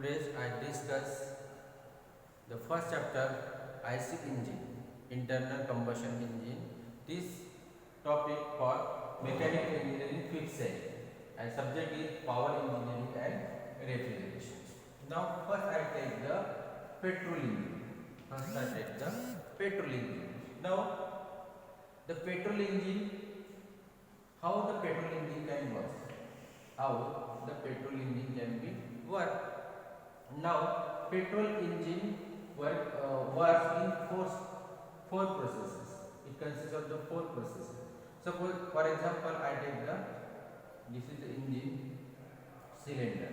Today I discuss the first chapter IC engine, internal combustion engine. This topic for mechanical engineering fifth set and subject is power engineering and refrigeration. Now first I take the petrol engine. Now the petrol engine, how the petrol engine can work? How the petrol engine can be work? Now petrol engine works in four processes. It consists of the four processes. Suppose for example I take this is the engine cylinder.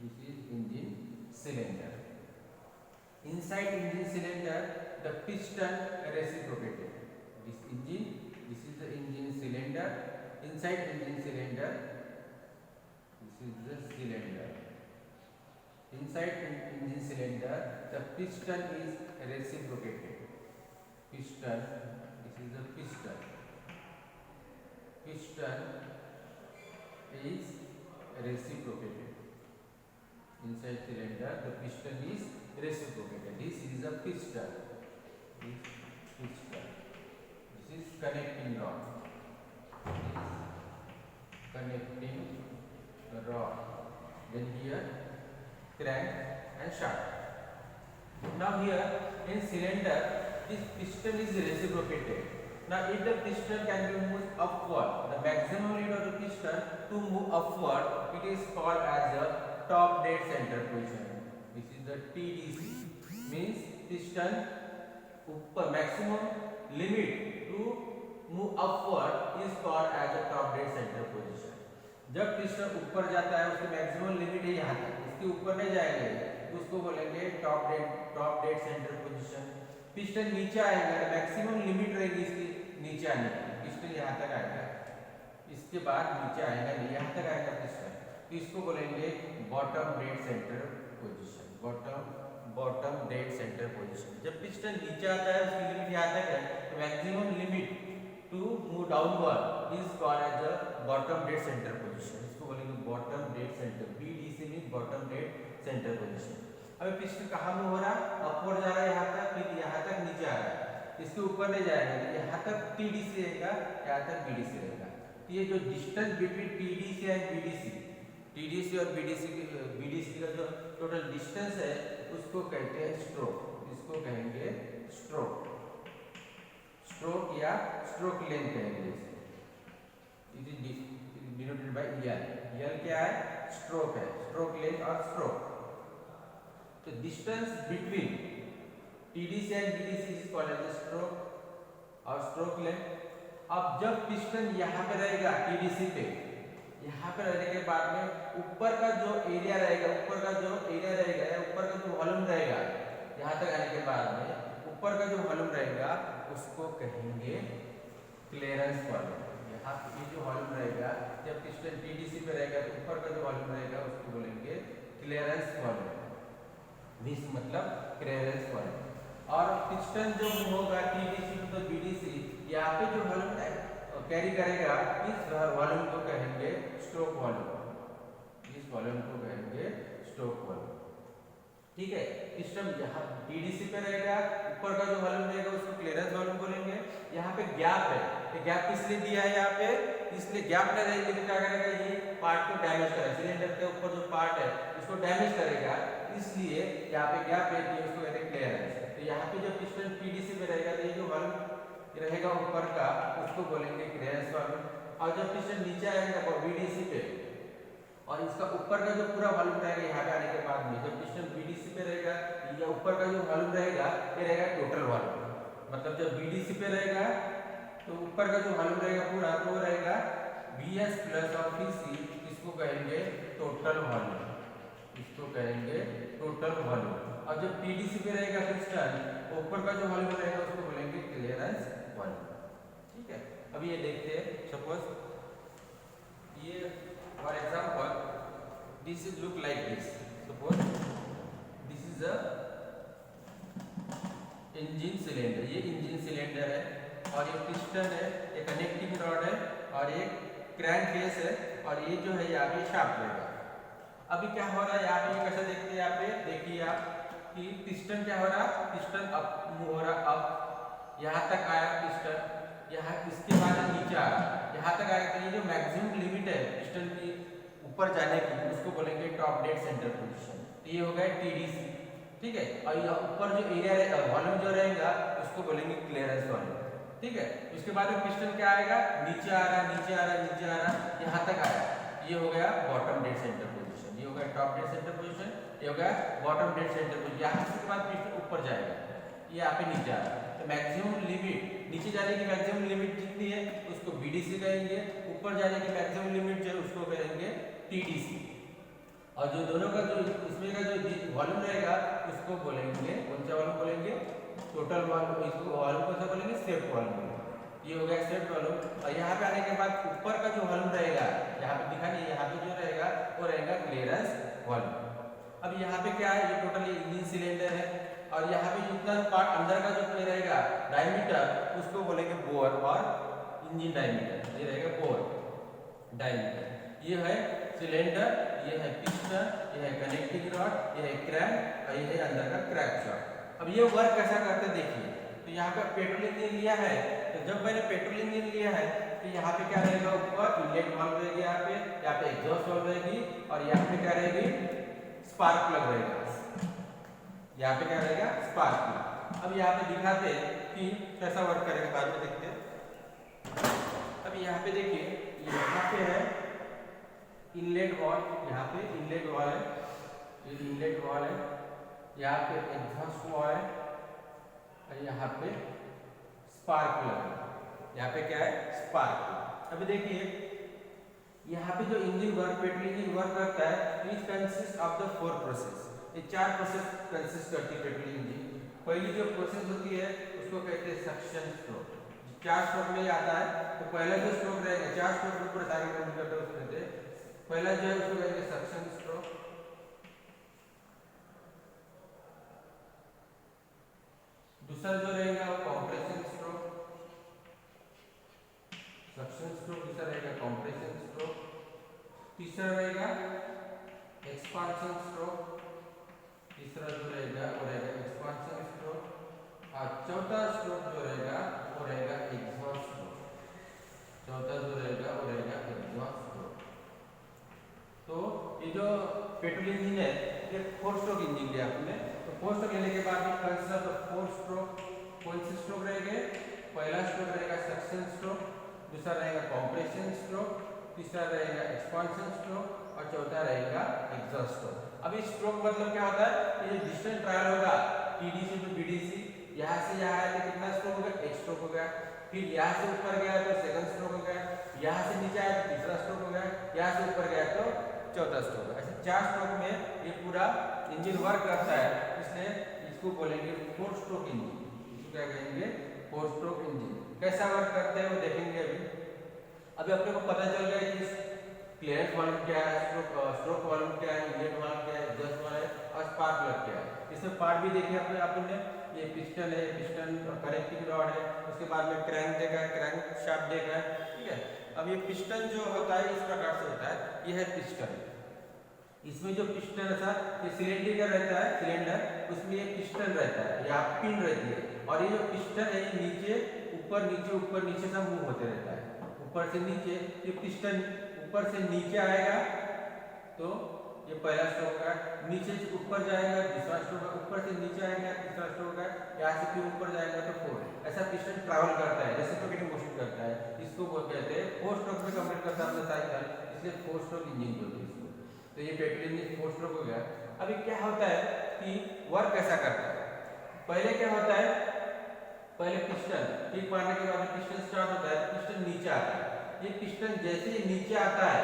This is engine cylinder. Inside engine cylinder the piston reciprocated. This is the engine cylinder. Inside engine cylinder, this is the cylinder. Inside engine cylinder, the piston is reciprocated. Piston, this is the piston. Piston is reciprocated. Inside cylinder, the piston is reciprocated. This is a piston. This is connecting rod. Connecting rod. Then here crank and shaft. Now here in cylinder this piston is reciprocated. Now if the piston can be moved upward, the maximum limit of the piston to move upward, it is called as a top dead center position. This is the TDC. Means piston maximum limit to move upward is called as a top dead center position. जब piston ऊपर जाता है उसकी maximum limit है यहाँ तक, इसके ऊपर नहीं जाएंगे तो उसको बोलेंगे top dead centre position. Piston नीचे आएगा, मैक्सिमम लिमिट रहेगी इसकी नीचे आने की. पिस्टन यहाँ तक आएगा, इसके बाद नीचे आएगा नहीं, यहाँ तक आएगा पिस्टन, तो इसको बोलेंगे bottom dead centre position. Bottom dead centre position. जब पिस्टन नीचे आता है उसकी लिमिट यहाँ तक है, तो maximum limit to move downward is called as the bottom dead center position. इसको बोलेंगे bottom dead center. BDC means bottom dead center position. अभी पिस्टन कहाँ मूव हो रहा है? अपवर्ड जा रहा है यहाँ तक, फिर यहाँ तक नीचे आ रहा है, इसके ऊपर नहीं जाएगा, यहाँ तक TDC रहेगा, यहाँ तक BDC रहेगा. तो ये जो distance between TDC and BDC, TDC और BDC का जो टोटल डिस्टेंस है उसको कहते हैं स्ट्रोक. इसको कहेंगे स्ट्रोक. स्ट्रोक या स्ट्रोक लेंथ कहेंगे. It is denoted by L. L क्या है? स्ट्रोक है. स्ट्रोक लेंथ और स्ट्रोक. तो distance between TDC and BDC is called as stroke और स्ट्रोक लेंथ. अब जब पिस्टन यहाँ पे रहेगा टीडीसी पे, यहाँ पे रहने के बाद में ऊपर का जो एरिया रहेगा, ऊपर का जो वॉल्यूम रहेगा, यहाँ तक आने के बाद में ऊपर का जो वॉल्यूम रहेगा उसको कहेंगे क्लियरेंस वॉल्यूम. यहाँ पे ये जो वॉल्यूम रहेगा, जब पिस्टन टीडीसी पे रहेगा तो ऊपर का जो वॉल्यूम रहेगा उसको बोलेंगे क्लियरेंस वॉल्यूम. दिस मतलब क्लियरेंस वॉल्यूम. और पिस्टन जो होगा टीडीसी टू बीडीसी, यहाँ पे जो वॉल्यूम कैरी करेगा इस वॉल्यूम को कहेंगे स्ट्रोक वॉल्यूम. इस वॉल्यूम को कहेंगे स्ट्रोक वॉल्यूम. ठीक है. सिस्टम यहाँ टीडीसी पे रहेगा, ऊपर का जो वॉल्यूम रहेगा उसको क्लियरेंस वॉल्यूम बोलेंगे. यहाँ पे गैप है, ये गैप किस लिए दिया है यहाँ पे? इसलिए गैप न रहेगी तो क्या करेगा, ये पार्ट को डैमेज करेगा. सिलेंडर के ऊपर जो पार्ट है उसको डैमेज करेगा, इसलिए यहाँ पे गैप रहती है, उसको कहते हैं क्लियरेंस. तो यहाँ पे जो पिस्टन टीडीसी पे रहेगा तो ये जो वॉल्यूम रहेगा ऊपर का उसको बोलेंगे क्लियरेंस वॉल्यूम. और जब पिस्टन नीचे आएगा बीडीसी पे और इसका ऊपर का जो पूरा वॉल्यूम रहेगा यहाँ पे आने के बाद में, जब पिस्टन बीडीसी पे रहेगा या ऊपर का जो वॉल्यूम रहेगा ये रहेगा टोटल वॉल्यूम. मतलब जब बीडीसी पे रहेगा तो ऊपर का जो वॉल्यूम रहेगा पूरा तो वो रहेगा VS प्लस और VC. इसको कहेंगे टोटल वॉल्यूम. इसको कहेंगे टोटल वॉल्यूम. और जब टीडीसी पे रहेगा पिस्टन, ऊपर का जो वॉल्यूम रहेगा उसको बोलेंगे क्लियरेंस वॉल्यूम. ठीक है. अभी ये देखते हैं. सपोज ये for example this is look like this. Suppose this is a engine cylinder. ये engine cylinder है और ये पिस्टन है, ये कनेक्टिंग रॉड है और एक क्रैंक केस है और ये जो है यहाँ पे शाफ्ट रहेगा. अभी क्या हो रहा है यहाँ पे, कैसे देखते हैं यहाँ पे, देखिए आप कि पिस्टन क्या हो रहा है, पिस्टन अप मूव हो रहा, अप यहाँ तक आया पिस्टन, यहाँ इसके बाद नीचे आ रहा, यहाँ तक आया। तो ये जो मैक्सिमम लिमिट है पिस्टन की ऊपर जाने की, उसको बोलेंगे टॉप डेड सेंटर पोजीशन। तो ये हो गया टीडीसी, ठीक है। और यहाँ ऊपर जो एरिया वॉल्यूम जो रहेगा उसको बोलेंगे क्लियरेंस वॉल्यूम, ठीक है। उसके बाद में पिस्टन क्या आएगा, नीचे आ रहा, नीचे आ रहा, नीचे आ रहा, यहाँ तक आया, ये हो गया बॉटम डेड सेंटर पोजीशन, ये हो गया टॉप डेड सेंटर पोजीशन, ये हो गया बॉटम डेड सेंटर पोजीशन। यहाँ से बाद पिस्टन ऊपर जाएगा, ये यहाँ पे नीचे आ रहा है। तो मैक्सिमम लिमिट, नीचे जाने की मैक्सिमम लिमिट जितनी है उसको बीडीसी कहेंगे, ऊपर जाने की मैक्सिमम लिमिट जो है उसको कहेंगे टीडीसी। और जो दोनों का जो इसमें का जो वॉल्यूम रहेगा उसको बोलेंगे, कौन सा वॉल्यूम बोलेंगे, टोटल वॉल्यूम। इसको वॉल्यूम कौन सा बोलेंगे, स्टेप वॉल्यूम। ये हो गया स्टेप वॉल्यूम। और यहाँ पे आने के बाद ऊपर का जो वॉल्यूम रहेगा, यहाँ पे दिखा नहीं, यहाँ पे जो रहेगा वो रहेगा क्लियरेंस वॉल्यूम। अब यहाँ पे क्या है, ये टोटली इंजन सिलेंडर है, और यहाँ पे जितना पार्ट अंदर का जो रहेगा डायमीटर उसको बोलेंगे बोर और इंजन डायमीटर, ये रहेगा बोर डायमीटर। ये है सिलेंडर, ये है पिस्टन, ये है कनेक्टिंग रॉड, ये है क्रैंक और ये है अंदर का क्रैंकशाफ्ट। अब ये वर्क कैसा करते हैं देखिए। तो यहाँ पे पेट्रोल इंजन लिया है, तो जब मैंने पेट्रोल इंजन लिया है तो यहाँ पे क्या रहेगा, ऊपर इनलेट वाल्व रहेगी, यहाँ पे एग्जॉस्ट वाल्व रहेगी, और यहाँ पे क्या रहेगी, स्पार्क प्लग रहेगा। यहाँ पे क्या रहेगा, स्पार्क प्लग। अब यहाँ पे दिखाते हैं कि कैसा वर्क करेगा, बाद में देखते हैं। अब यहाँ पे देखिए, यहाँ पे है इनलेट वॉल, यहाँ पे इनलेट वॉल है, ये इनलेट वॉल है, यहाँ पे एग्जॉस्ट वॉल है, और यहाँ पे स्पार्क प्लग है। यहाँ पे क्या है, स्पार्क प्लग। अभी देखिए यहाँ पे जो engine work, petrol engine work करता है, it consist of the 4 process. ये 4 प्रोसेस कंसिस्ट करती है पेट्रोल इंजन। पहली जो प्रोसेस होती है उसको कहते हैं सक्शन स्ट्रोक। 4 स्ट्रोक में आता है। तो पहला जो स्ट्रोक रहेगा, 4 स्ट्रोक के ऊपर सारे काम करते हैं, उसको कहते हैं, पहला जो है उसको कहते हैं सक्शन स्ट्रोक, दूसरा जो रहेगा वो कंप्रेशन स्ट्रोक, सक्शन स्ट्रोक दूसरा रहेगा, कंप्रेशन स्ट्रोक, तीसरा रहेगा एक्सपांशन स्ट्रोक, तीसरा जो रहेगा वो रहेगा एक्सपांशन स्ट्रोक, और चौथा स्ट्रोक जो रहेगा वो रहेगा एग्जॉस्ट स्ट्रोक। चौथा जो रहेगा वो रहेगा एग्जॉस्ट स्ट्रोक। तो ये जो पेट्रोल इंजन है ये 4 स्ट्रोक इंजन लिया आपने। तो 4 स्ट्रोक लेने के बाद कंसिस्ट ऑफ 4 स्ट्रोक। कौन से स्ट्रोक रहेंगे, पहला स्ट्रोक रहेगा सक्शन स्ट्रोक, दूसरा रहेगा कंप्रेशन स्ट्रोक, तीसरा रहेगा एक्सपांशन स्ट्रोक, और चौथा रहेगा एग्जॉस्ट स्ट्रोक। अब इस स्ट्रोक मतलब क्या होता है, ये जो डिस्टेंस ट्रायल होगा टीडीसी टू बीडीसी, यहाँ से यहाँ आया तो कितना स्ट्रोक हो गया, एक स्ट्रोक हो गया। फिर यहाँ से ऊपर गया तो सेकंड स्ट्रोक हो गया, यहाँ से नीचे आया तो तीसरा स्ट्रोक हो गया, यहाँ से ऊपर गया तो चौथा स्ट्रोक। ऐसे 4 स्ट्रोक में ये पूरा इंजन वर्क करता है, इसलिए इसको बोलेंगे 4 स्ट्रोक इंजन। इसको क्या कहेंगे, 4 स्ट्रोक इंजन। कैसा वर्क करते हैं वो देखेंगे अभी अपने को पता चल गया कि क्लियरेंस वॉल्यूम क्या है, स्ट्रोक वॉल्यूम क्या है, इनलेट वॉल्यूम क्या है, एग्जॉस्ट वॉल्यूम है, और स्पार्क प्लग क्या है। इसमें पार्ट भी देखिए आपने, ये पिस्टन है, पिस्टन कनेक्टिंग रॉड है, उसके बाद में क्रैंक देखा है, क्रैंक शाफ्ट देखा है, ठीक है। अब ये पिस्टन जो होता है इस प्रकार से होता है, ये है पिस्टन। इसमें जो पिस्टन था ये सिलेंडर रहता है, सिलेंडर, उसमें ये पिस्टन रहता है या पिन रहती है, और ये जो पिस्टन है ये नीचे ऊपर नीचे से मूव होते रहता है, ऊपर से नीचे। ये पिस्टन ऊपर से नीचे आएगा तो ये पहला स्ट्रोक है, नीचे से ऊपर जाएगा दूसरा स्ट्रोक है, ऊपर से नीचे आएगा तीसरा स्ट्रोक है, यहाँ से फिर ऊपर जाएगा तो 4। ऐसा पिस्टन ट्रैवल करता है, रेसिप्रोकेटिंग मोशन करता है। इसको कहते हैं 4 स्ट्रोक में कंप्लीट करता है अपना साइकिल, इसलिए 4 स्ट्रोक इंजन बोलते हैं इसको। तो ये पेट्रोल इंजन 4 स्ट्रोक हो गया। अभी क्या होता है कि वर्क कैसा करता है, पहले क्या होता है, पहले पिस्टन किक मारने के बाद पिस्टन स्टार्ट होता है, पिस्टन नीचे आता है। ये पिस्टन जैसे ही नीचे आता है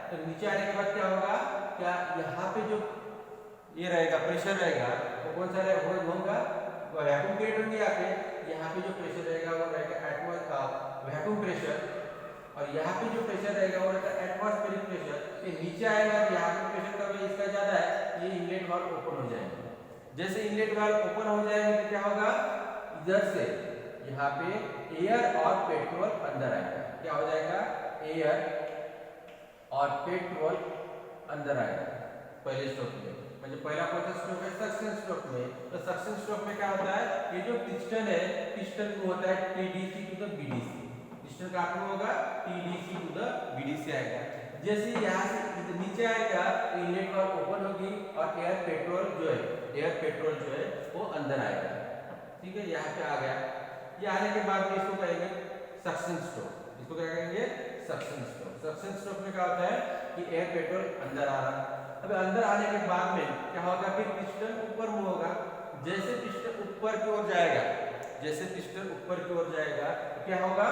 तो नीचे आने के बाद क्या होगा, क्या यहाँ पे जो ये रहेगा प्रेशर रहेगा वो कौन सा रहेगा, वो होगा वैक्यूम क्रिएट होंगे। यहाँ पे जो प्रेशर रहेगा वो रहेगा वैक्यूम प्रेशर, और यहाँ पे जो प्रेशर रहेगा वो रहेगा एटमॉस्फेरिक प्रेशर। ये नीचे आएगा तो यहाँ पे प्रेशर का इसका ज्यादा है, ये इनलेट वाल्व ओपन हो जाएगा। जैसे इनलेट वाल्व ओपन हो जाएंगे तो क्या होगा, इधर से यहाँ पे एयर और पेट्रोल अंदर आएगा। क्या हो जाएगा, एयर और पेट्रोल अंदर आएगा। पहले स्ट्रोक में, म्हणजे पहिला कोणता स्ट्रोक है सक्शन स्ट्रोक में। तो सक्शन स्ट्रोक में क्या होता है, ये जो पिस्टन है, पिस्टन को होता है TDC to the BDC, piston का आपको होगा टीडीसी टू द बीडीसी आएगा। जैसे यहाँ से नीचे आएगा तो इनलेट वाल्व ओपन होगी और एयर पेट्रोल जो है वो अंदर आएगा। ठीक है, यहाँ पे आ गया। ये आने के बाद में इसको कहेंगे सक्शन स्ट्रोक। इसको क्या कहेंगे, सक्शन स्ट्रोक। सक्शन स्ट्रोक में क्या होता है कि एयर पेट्रोल अंदर आ रहा है। अब अंदर आने के बाद में क्या होगा, फिर पिस्टन ऊपर मूव होगा। जैसे पिस्टन ऊपर की ओर जाएगा, जैसे पिस्टन ऊपर की ओर जाएगा तो क्या होगा,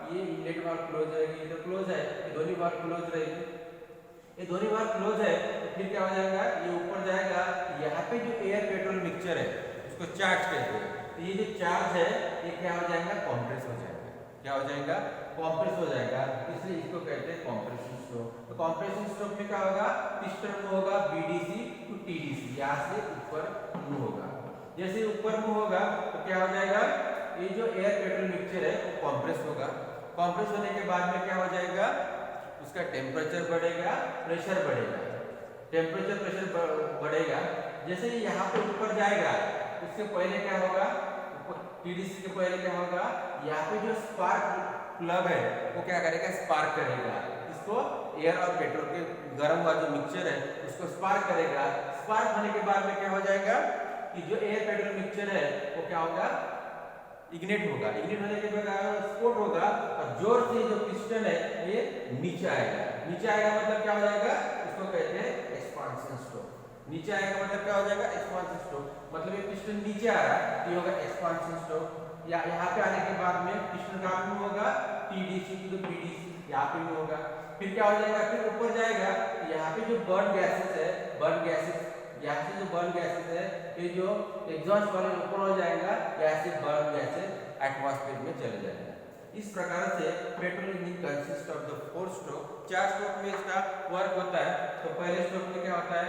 ये इनलेट वाल्व क्लोज रहेगी, ये तो क्लोज है, ये दोनों वाल्व क्लोज रहेगी। ये दोनों वाल्व क्लोज है तो फिर क्या हो जाएगा, ये ऊपर जाएगा। यहाँ पे जो एयर पेट्रोल मिक्सचर है उसको चार्ज कहते हैं। तो ये जो चार्ज है ये क्या हो जाएगा, कॉम्प्रेस हो जाएगा। क्या हो जाएगा, कॉम्प्रेस हो जाएगा, इसलिए इसको कहते हैं कॉम्प्रेशन स्ट्रोक। तो कॉम्प्रेशन स्ट्रोक में क्या होगा, पिस्टन मूव होगा बीडीसी टू टीडीसी, यहाँ से ऊपर मूव होगा। जैसे ऊपर मूव होगा तो क्या हो जाएगा, ये जो एयर पेट्रोल मिक्सचर है वो कॉम्प्रेस होगा। कॉम्प्रेस होने के बाद में क्या हो जाएगा, उसका टेम्परेचर बढ़ेगा, प्रेशर बढ़ेगा। टेम्परेचर प्रेशर बढ़ेगा। जैसे ही यहाँ पे ऊपर जाएगा उसके पहले क्या होगा, टीडीसी के पहले क्या होगा, यहाँ पे जो स्पार्क प्लग है वो क्या करेगा, स्पार्क करेगा। इसको एयर और पेट्रोल के गर्म हुआ जो मिक्सचर है उसको स्पार्क करेगा। स्पार्क होने के बाद में क्या हो जाएगा कि जो एयर पेट्रोल मिक्सचर है वो क्या होगा, इग्नेट होगा। इग्नेट होने के बाद स्फोट होगा और जोर से जो पिस्टन है ये नीचे आएगा। नीचे आएगा मतलब क्या हो जाएगा, इसको कहते हैं एक्सपांशन स्ट्रोक। नीचे आएगा मतलब क्या हो जाएगा, एक्सपांशन स्ट्रोक। मतलब ये पिस्टन नीचे आ रहा है, ये होगा एक्सपांशन स्ट्रोक। या यहाँ पे आने के बाद में पिस्टन कहाँ पे होगा, टीडीसी टू बीडीसी, यहाँ पे भी होगा। फिर क्या हो जाएगा, फिर ऊपर जाएगा। यहाँ पे जो बर्न गैसेस है, बर्न गैसेस, यहाँ से जो बर्न गैसेस है ये जो एग्जॉस्ट वाले ऊपर हो जाएगा, यहाँ से बर्न गैसेस एटमॉस्फेयर में चले जाएगा। इस प्रकार से petrol engine consist of the 4 stroke. 4 stroke में इसका वर्क होता है। तो पहले स्ट्रोक में क्या होता है,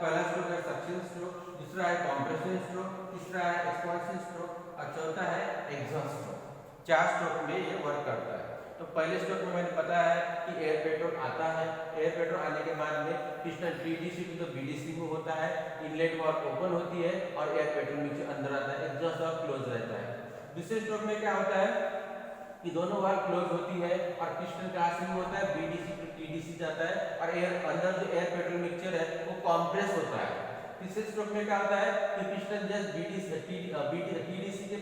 पहला स्ट्रोक है सक्शन स्ट्रोक, दूसरा है कंप्रेशन स्ट्रोक, तीसरा है एक्सपांशन स्ट्रोक और चौथा है एग्जॉस्ट स्ट्रोक। 4 स्ट्रोक में ये वर्क करता है। तो पहले स्ट्रोक में मैंने बताया है कि एयर पेट्रोल आता है। एयर पेट्रोल आने के बाद में piston TDC to the BDC में होता है, इनलेट वाल्व ओपन होती है और एयर पेट्रोल नीचे अंदर आता है, एग्जॉस्ट वाल्व क्लोज रहता है। दूसरे स्ट्रोक में क्या होता है कि दोनों वाल्व क्लोज होती है और पिस्टन कहाँ से होता है, बीडीसी टू टीडीसी जाता है और एयर अंदर जो एयर पेट्रोल मिक्सचर है वो कंप्रेस होता है। तीसरे स्ट्रोक में क्या होता है कि पिस्टन जस्ट टीडीसी के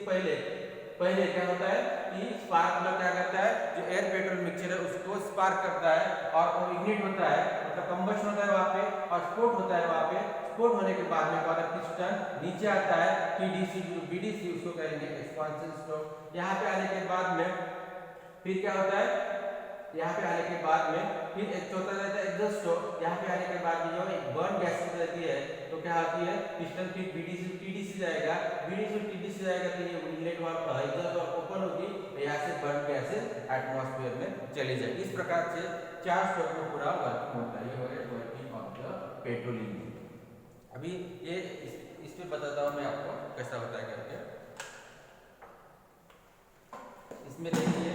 पहले क्या होता है कि स्पार्क प्लग क्या करता है, जो एयर पेट्रोल मिक्सचर है उसको स्पार्क करता है और वो इग्निट होता है, मतलब कंबशन होता है वहाँ पे और स्फोट होता है वहाँ पे। स्फोट होने के बाद में क्या पिस्टन नीचे आता है, टीडीसी टू बीडीसी, उसको कहेंगे एक्सपांशन स्ट्रोक। यहाँ पे आने के बाद में फिर क्या होता है, यहाँ पे आने के बाद में फिर एक चौथा रहता है एग्जॉस्ट स्ट्रोक। यहाँ पे आने के बाद में जो बर्न गैसेस रहती है तो क्या होती है, पिस्टन फिर बीडीसी टीडीसी जाएगा, बीडीसी टीडीसी जाएगा तो ये inlet valve exhaust valve open होगी, यहाँ से बर्न गैसेस एटमॉस्फेयर में चली जाएगी। इस प्रकार से 4 स्ट्रोक में पूरा वर्किंग होता है। ये हो गया working of the petrol engine. अभी ये इस पे बताता हूँ मैं आपको कैसा होता है करके। इसमें देखिए,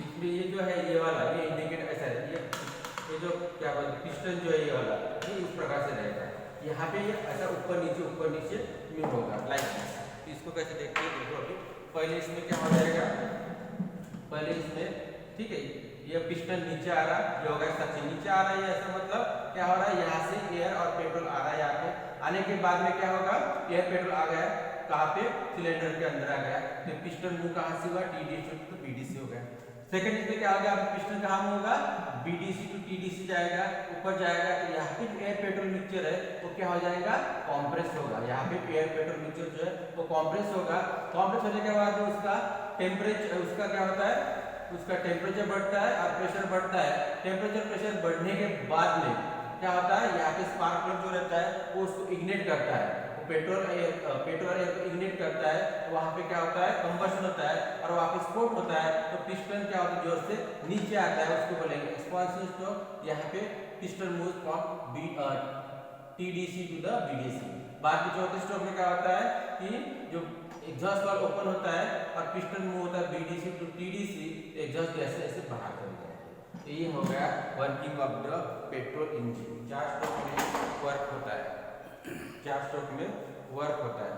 इसमें ये जो है ये वाला ये इंडिकेटर ऐसा है, ये जो क्या बोलते हैं पिस्टन जो है ये वाला ये इस प्रकार से रहेगा। यहाँ पे ये ऐसा ऊपर नीचे मूव होगा लाइक दिस। तो इसको कैसे देखते हैं, देखो अभी पहले इसमें क्या हो जाएगा, पहले इसमें ठीक है ये पिस्टन नीचे आ रहा है, ये होगा सक्शन नीचे आ रहा है, ऐसा मतलब क्या हो रहा है, यहाँ से एयर और पेट्रोल आ रहा है। यहाँ पे आने के बाद में क्या होगा, एयर पेट्रोल आ गया कहाँ पे, सिलेंडर के अंदर आ गया। तो पिस्टन मूव कहाँ से हुआ, टीडीसी टू बीडीसी हो गया। सेकंड इसमें क्या हो गया, पिस्टन कहाँ में होगा, बीडीसी टू टीडीसी जाएगा, ऊपर जाएगा। तो यहाँ पे एयर पेट्रोल मिक्सचर है वो क्या हो जाएगा, कॉम्प्रेस होगा। यहाँ पे एयर पेट्रोल मिक्सचर जो है वो कॉम्प्रेस होगा। कॉम्प्रेस होने के बाद उसका टेम्परेचर, उसका क्या होता है, उसका टेम्परेचर बढ़ता है और प्रेशर बढ़ता है। टेम्परेचर प्रेशर बढ़ने के बाद में क्या होता है, यहाँ पे स्पार्क प्लग जो रहता है वो उसको इग्नेट करता है, पेट्रोल एयर को इग्निट करता है। तो वहाँ पे क्या होता है, कंबशन होता है और वहाँ पे स्फोट होता है। तो पिस्टन क्या होता है, जोर से नीचे आता है, उसको बोलेंगे एक्सपांशन स्ट्रोक। यहाँ पे piston moves from TDC to the BDC. बाकी चौथे स्ट्रोक में क्या होता है कि जो एग्जॉस्ट वाल्व ओपन होता है और पिस्टन मूव होता है BDC to TDC, exhaust gases ऐसे बाहर चली जाती है। तो ये हो गया working of the petrol engine. 4 stroke में वर्क होता है, 4 स्ट्रोक में वर्क होता है।